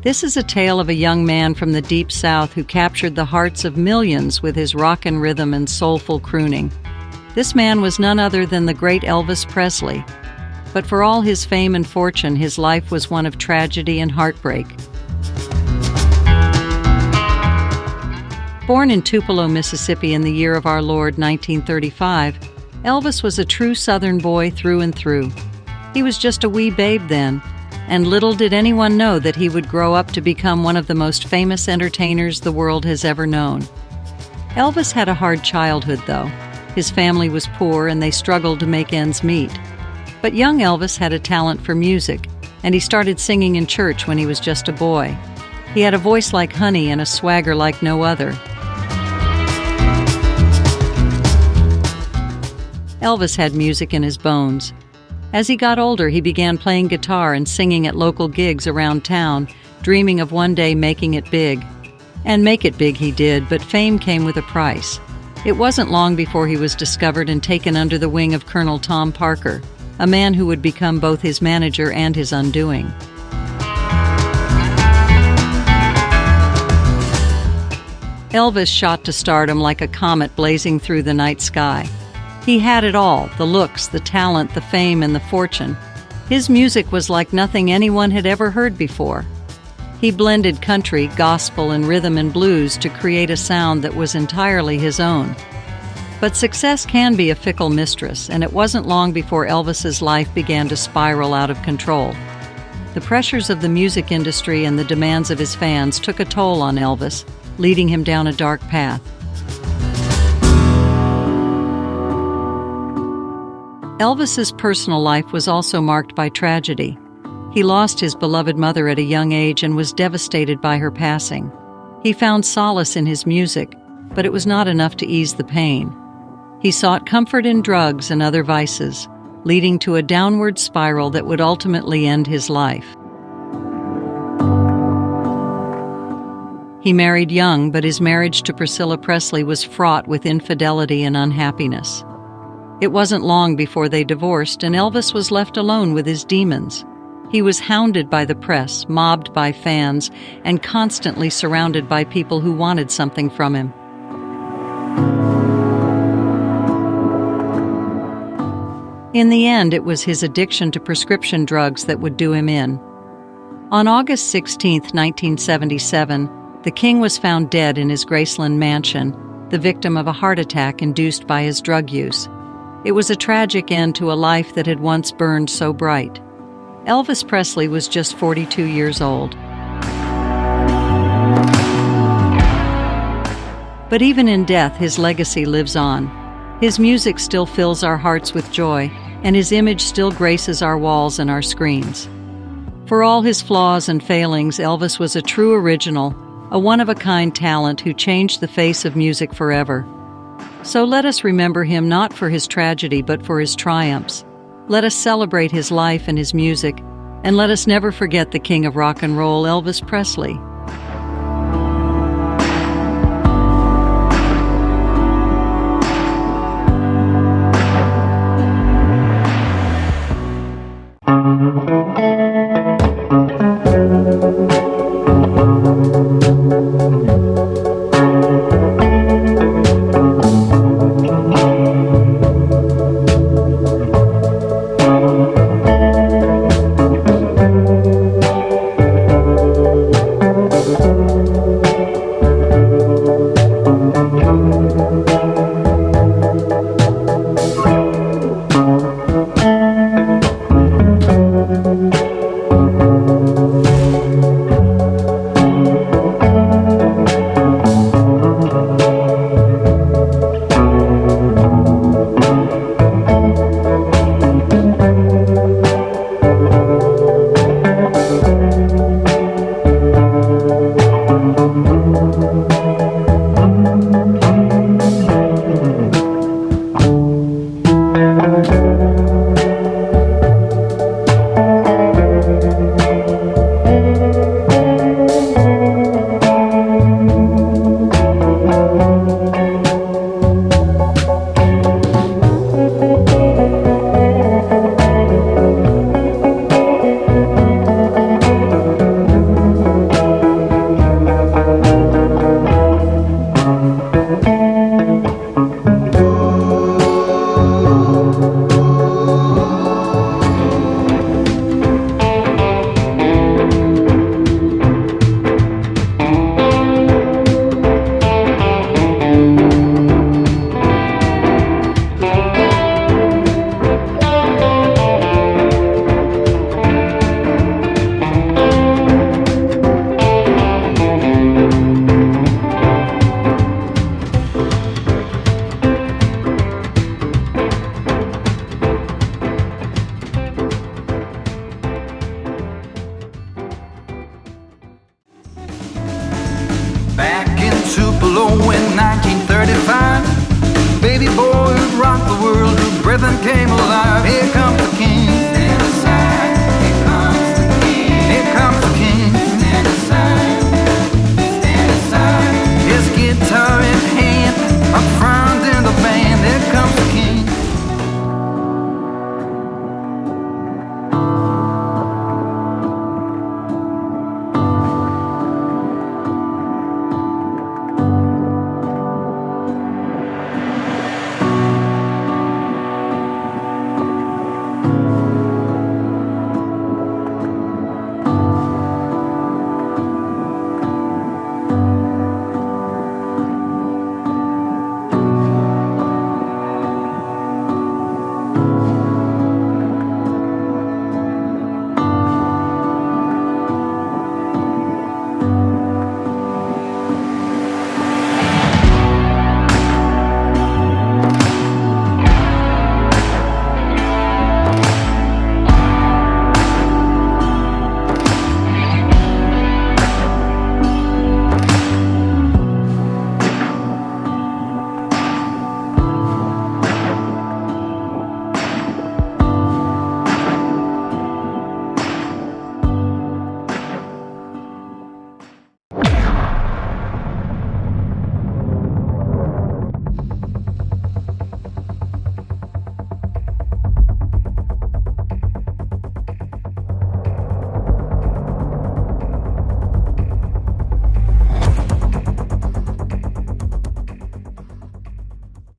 This is a tale of a young man from the Deep South who captured the hearts of millions with his rockin' rhythm and soulful crooning. This man was none other than the great Elvis Presley. But for all his fame and fortune, his life was one of tragedy and heartbreak. Born in Tupelo, Mississippi in the year of our Lord 1935, Elvis was a true Southern boy through and through. He was just a wee babe then, and little did anyone know that he would grow up to become one of the most famous entertainers the world has ever known. Elvis had a hard childhood, though. His family was poor and they struggled to make ends meet. But young Elvis had a talent for music, and he started singing in church when he was just a boy. He had a voice like honey and a swagger like no other. Elvis had music in his bones. As he got older, he began playing guitar and singing at local gigs around town, dreaming of one day making it big. And make it big he did, but fame came with a price. It wasn't long before he was discovered and taken under the wing of Colonel Tom Parker, a man who would become both his manager and his undoing. Elvis shot to stardom like a comet blazing through the night sky. He had it all, the looks, the talent, the fame, and the fortune. His music was like nothing anyone had ever heard before. He blended country, gospel, and rhythm and blues to create a sound that was entirely his own. But success can be a fickle mistress, and it wasn't long before Elvis's life began to spiral out of control. The pressures of the music industry and the demands of his fans took a toll on Elvis, leading him down a dark path. Elvis's personal life was also marked by tragedy. He lost his beloved mother at a young age and was devastated by her passing. He found solace in his music, but it was not enough to ease the pain. He sought comfort in drugs and other vices, leading to a downward spiral that would ultimately end his life. He married young, but his marriage to Priscilla Presley was fraught with infidelity and unhappiness. It wasn't long before they divorced, and Elvis was left alone with his demons. He was hounded by the press, mobbed by fans, and constantly surrounded by people who wanted something from him. In the end, it was his addiction to prescription drugs that would do him in. On August 16, 1977, the king was found dead in his Graceland mansion, the victim of a heart attack induced by his drug use. It was a tragic end to a life that had once burned so bright. Elvis Presley was just 42 years old. But even in death, his legacy lives on. His music still fills our hearts with joy, and his image still graces our walls and our screens. For all his flaws and failings, Elvis was a true original, a one-of-a-kind talent who changed the face of music forever. So let us remember him not for his tragedy but for his triumphs. Let us celebrate his life and his music, and let us never forget the king of rock and roll, Elvis Presley.